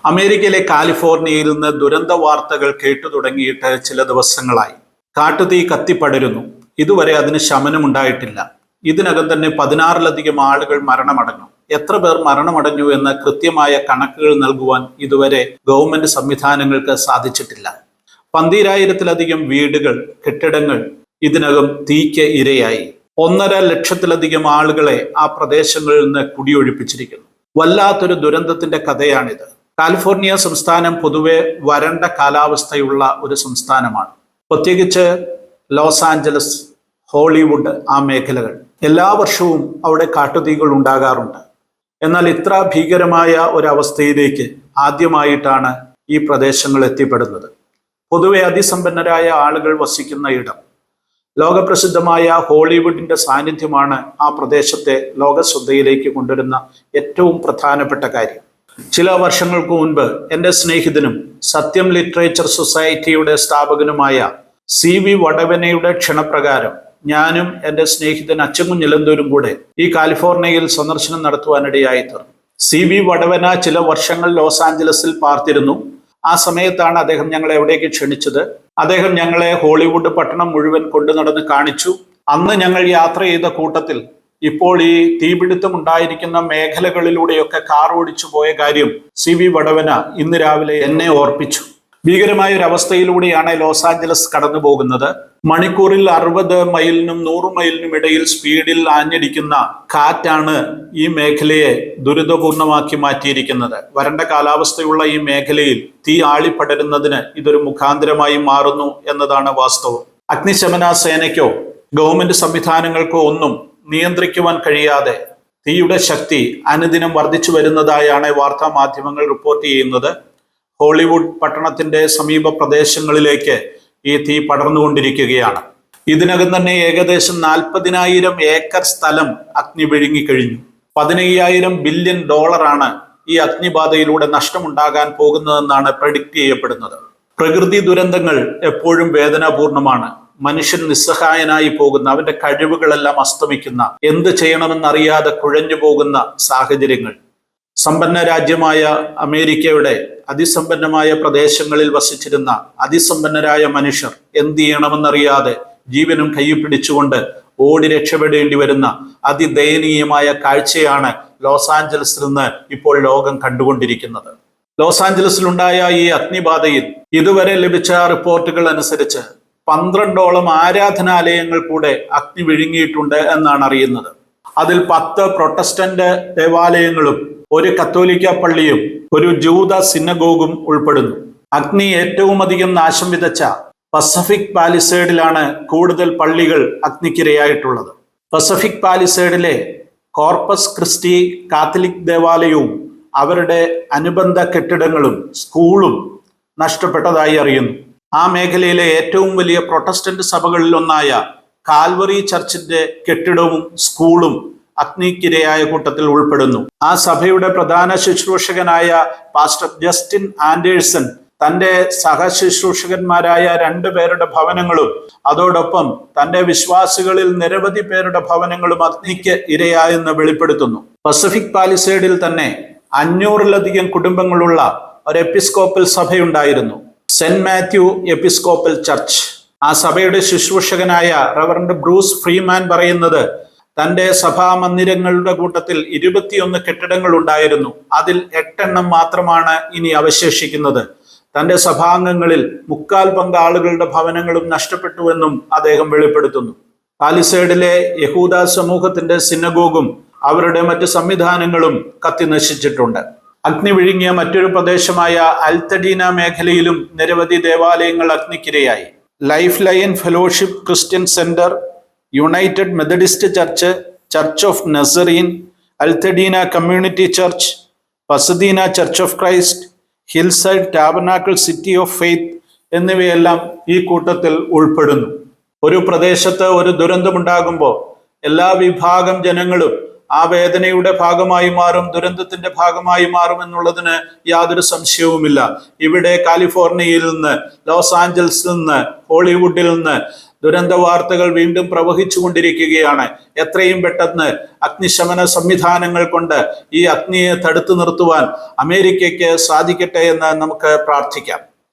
അമേരിക്കയിലെ കാലിഫോർണിയയിൽ നിന്ന് ദുരന്ത വാർത്തകൾ കേട്ടു തുടങ്ങിയിട്ട് ചില ദിവസങ്ങളായി. കാട്ടുതീ കത്തിപ്പടരുന്നു. ഇതുവരെ അതിന് ശമനമുണ്ടായിട്ടില്ല. ഇതിനകം തന്നെ 16-ലധികം ആളുകൾ മരണമടഞ്ഞു. എത്ര പേർ മരണമടഞ്ഞു എന്ന് കൃത്യമായ കണക്കുകൾ നൽകുവാൻ ഇതുവരെ ഗവൺമെന്റ് സംവിധാനങ്ങൾക്ക് സാധിച്ചിട്ടില്ല. 12,000-ലധികം വീടുകൾ, കെട്ടിടങ്ങൾ ഇതിനകം തീക്ക് ഇരയായി. 1.5 ലക്ഷത്തിലധികം ആളുകളെ ആ പ്രദേശങ്ങളിൽ നിന്ന് കുടിയൊഴിപ്പിച്ചിരിക്കുന്നു. വല്ലാത്തൊരു ദുരന്തത്തിന്റെ കഥയാണിത്. കാലിഫോർണിയ സംസ്ഥാനം പൊതുവെ വരണ്ട കാലാവസ്ഥയുള്ള ഒരു സംസ്ഥാനമാണ്. പ്രത്യേകിച്ച് ലോസ് ആഞ്ചലസ്, ഹോളിവുഡ് ആ മേഖലകൾ. എല്ലാ വർഷവും അവിടെ കാട്ടുതീകൾ ഉണ്ടാകാറുണ്ട്. എന്നാൽ ഇത്ര ഭീകരമായ ഒരവസ്ഥയിലേക്ക് ആദ്യമായിട്ടാണ് ഈ പ്രദേശങ്ങൾ എത്തിപ്പെടുന്നത്. പൊതുവെ അതിസമ്പന്നരായ ആളുകൾ വസിക്കുന്ന ഇടം. ലോകപ്രസിദ്ധമായ ഹോളിവുഡിന്റെ സാന്നിധ്യമാണ് ആ പ്രദേശത്തെ ലോകശ്രദ്ധയിലേക്ക് കൊണ്ടുവരുന്ന ഏറ്റവും പ്രധാനപ്പെട്ട കാര്യം. ചില വർഷങ്ങൾക്ക് മുൻപ് എൻ്റെ സ്നേഹിതനും സത്യം ലിറ്ററേച്ചർ സൊസൈറ്റിയുടെ സ്ഥാപകനുമായ CB വടവനയുടെ ക്ഷണപ്രകാരം ഞാനും എൻ്റെ സ്നേഹിതൻ അച്ചൻകുഞ്ഞിലന്തൂരും കൂടെ ഈ കാലിഫോർണിയയിൽ സന്ദർശനം നടത്തുവാനിടയായി തീർന്നു. CB വടവന ചില വർഷങ്ങൾ ലോസ് ആഞ്ചലസിൽ പാർത്തിരുന്നു. ആ സമയത്താണ് അദ്ദേഹം ഞങ്ങളെ എവിടേക്ക് ക്ഷണിച്ചത്. അദ്ദേഹം ഞങ്ങളെ ഹോളിവുഡ് പട്ടണം മുഴുവൻ കൊണ്ടു നടന്ന് കാണിച്ചു. അന്ന് ഞങ്ങൾ യാത്ര ചെയ്ത കൂട്ടത്തിൽ ഇപ്പോൾ ഈ തീപിടുത്തം ഉണ്ടായിരിക്കുന്ന മേഖലകളിലൂടെയൊക്കെ കാർ ഓടിച്ചു പോയ കാര്യം CB വടവന ഇന്ന് രാവിലെ എന്നെ ഓർപ്പിച്ചു. ഭീകരമായ ഒരു അവസ്ഥയിലൂടെയാണ് ലോസ് ആഞ്ചലസ് കടന്നു പോകുന്നത്. മണിക്കൂറിൽ 60 മൈലിനും 100 മൈലിനും ഇടയിൽ സ്പീഡിൽ ആഞ്ഞടിക്കുന്ന കാറ്റാണ് ഈ മേഖലയെ ദുരിതപൂർണമാക്കി മാറ്റിയിരിക്കുന്നത്. വരണ്ട കാലാവസ്ഥയുള്ള ഈ മേഖലയിൽ തീ ആളിപ്പടരുന്നതിന് ഇതൊരു മുഖാന്തരമായി മാറുന്നു എന്നതാണ് വാസ്തവം. അഗ്നിശമന സേനയ്ക്കോ ഗവൺമെന്റ് സംവിധാനങ്ങൾക്കോ ഒന്നും നിയന്ത്രിക്കുവാൻ കഴിയാതെ തീയുടെ ശക്തി അനുദിനം വർദ്ധിച്ചു വരുന്നതായാണ് വാർത്താ മാധ്യമങ്ങൾ റിപ്പോർട്ട് ചെയ്യുന്നത്. ഹോളിവുഡ് പട്ടണത്തിന്റെ സമീപ പ്രദേശങ്ങളിലേക്ക് ഈ തീ പടർന്നുകൊണ്ടിരിക്കുകയാണ്. ഇതിനകം തന്നെ ഏകദേശം 40,000 ഏക്കർ സ്ഥലം അഗ്നി വിഴുങ്ങിക്കഴിഞ്ഞു. 15,000 ബില്യൺ ഡോളറാണ് ഈ അഗ്നിബാധയിലൂടെ നഷ്ടമുണ്ടാകാൻ പോകുന്നതെന്നാണ് പ്രഡിക്റ്റ് ചെയ്യപ്പെടുന്നത്. പ്രകൃതി ദുരന്തങ്ങൾ എപ്പോഴും വേദനാപൂർണമാണ്. മനുഷ്യൻ നിസ്സഹായനായി പോകുന്ന, അവന്റെ കഴിവുകളെല്ലാം അസ്തമിക്കുന്ന, എന്ത് ചെയ്യണമെന്നറിയാതെ കുഴഞ്ഞു പോകുന്ന സാഹചര്യങ്ങൾ. സമ്പന്ന രാജ്യമായ അമേരിക്കയുടെ അതിസമ്പന്നമായ പ്രദേശങ്ങളിൽ വസിച്ചിരുന്ന അതിസമ്പന്നരായ മനുഷ്യർ എന്ത് ചെയ്യണമെന്നറിയാതെ ജീവനും കയ്യിൽ പിടിച്ചുകൊണ്ട് ഓടി രക്ഷപ്പെടേണ്ടി വരുന്ന അതിദയനീയമായ കാഴ്ചയാണ് ലോസ് ആഞ്ചലസിൽ നിന്ന് ഇപ്പോൾ ലോകം കണ്ടുകൊണ്ടിരിക്കുന്നത്. ലോസ് ആഞ്ചലസിലുണ്ടായ ഈ അഗ്നിബാധയിൽ ഇതുവരെ ലഭിച്ച റിപ്പോർട്ടുകൾ അനുസരിച്ച് 12ഓളം ആരാധനാലയങ്ങൾ കൂടെ അഗ്നി വിഴുങ്ങിയിട്ടുണ്ട് എന്നാണ് അറിയുന്നത്. അതിൽ 10 പ്രൊട്ടസ്റ്റന്റ് ദേവാലയങ്ങളും 1 കത്തോലിക്ക പള്ളിയും 1 ജൂത സിനഗോഗും ഉൾപ്പെടുന്നു. അഗ്നി ഏറ്റവും അധികം നാശം വിതച്ച പസഫിക് പാലിസേഡിലാണ് കൂടുതൽ പള്ളികൾ അഗ്നിക്കിരയായിട്ടുള്ളത്. പസഫിക് പാലിസേഡിലെ കോർപ്പസ് ക്രിസ്റ്റി കാത്തലിക് ദേവാലയവും അവരുടെ അനുബന്ധ കെട്ടിടങ്ങളും സ്കൂളും നഷ്ടപ്പെട്ടതായി അറിയുന്നു. ആ മേഖലയിലെ ഏറ്റവും വലിയ പ്രൊട്ടസ്റ്റന്റ് സഭകളിൽ ഒന്നായ കാൽവറി ചർച്ചിന്റെ കെട്ടിടവും സ്കൂളും അഗ്നിക്കിരയായ കൂട്ടത്തിൽ ഉൾപ്പെടുന്നു. ആ സഭയുടെ പ്രധാന ശുശ്രൂഷകനായ പാസ്റ്റർ ജസ്റ്റിൻ ആൻഡേഴ്സൺ തന്റെ സഹശുശ്രൂഷകന്മാരായ 2 പേരുടെ ഭവനങ്ങളും അതോടൊപ്പം തന്റെ വിശ്വാസികളിൽ നിരവധി പേരുടെ ഭവനങ്ങളും അഗ്നിക്ക് ഇരയായെന്ന് വെളിപ്പെടുത്തുന്നു. പസഫിക് പാലിസേഡിൽ തന്നെ 500-ലധികം കുടുംബങ്ങളുള്ള ഒരു എപ്പിസ്കോപ്പൽ സഭയുണ്ടായിരുന്നു, സെന്റ് മാത്യു എപ്പിസ്കോപ്പൽ ചർച്ച്. ആ സഭയുടെ ശുശ്രൂഷകനായ റവറൻഡ് ബ്രൂസ് ഫ്രീമാൻ പറയുന്നത് തന്റെ സഭാ മന്ദിരങ്ങളുടെ കൂട്ടത്തിൽ 21 കെട്ടിടങ്ങൾ ഉണ്ടായിരുന്നു. അതിൽ 8 എണ്ണം മാത്രമാണ് ഇനി അവശേഷിക്കുന്നത്. തന്റെ സഭാംഗങ്ങളിൽ 3/4 പങ്ക് ആളുകളുടെ ഭവനങ്ങളും നഷ്ടപ്പെട്ടുവെന്നും അദ്ദേഹം വെളിപ്പെടുത്തുന്നു. പാലിസേഡിലെ യഹൂദ സമൂഹത്തിന്റെ സിനഗോഗും അവരുടെ മറ്റ് സംവിധാനങ്ങളും കത്തി നശിച്ചിട്ടുണ്ട്. അഗ്നി വിഴുങ്ങിയ മറ്റൊരു പ്രദേശമായ അൽത്തഡീന മേഖലയിലും നിരവധി ദേവാലയങ്ങൾ അഗ്നിക്കിരയായി. Life Line Fellowship Christian Center, United Methodist Church, Church of Nazarene, Altadena Community Church, Pasadena Church of Christ, Hillside Tabernacle City of Faith എന്നിവയെല്ലാം ഈ കൂട്ടത്തിൽ ഉൾപ്പെടുന്നു. ഒരു പ്രദേശത്ത് ഒരു ദുരന്തമുണ്ടാകുമ്പോൾ എല്ലാ വിഭാഗം ജനങ്ങളും ആ വേദനയുടെ ഭാഗമായി മാറും, ദുരന്തത്തിന്റെ ഭാഗമായി മാറും എന്നുള്ളതിന് യാതൊരു സംശയവുമില്ല. ഇവിടെ കാലിഫോർണിയയിൽ നിന്ന്, ലോസ് ആഞ്ചൽസിൽ നിന്ന്, ഹോളിവുഡിൽ നിന്ന് ദുരന്ത വാർത്തകൾ വീണ്ടും പ്രവഹിച്ചു കൊണ്ടിരിക്കുകയാണ്. എത്രയും പെട്ടെന്ന് അഗ്നിശമന സംവിധാനങ്ങൾ കൊണ്ട് ഈ അഗ്നിയെ തടുത്തു നിർത്തുവാൻ അമേരിക്കയ്ക്ക് സാധിക്കട്ടെ എന്ന് നമുക്ക് പ്രാർത്ഥിക്കാം.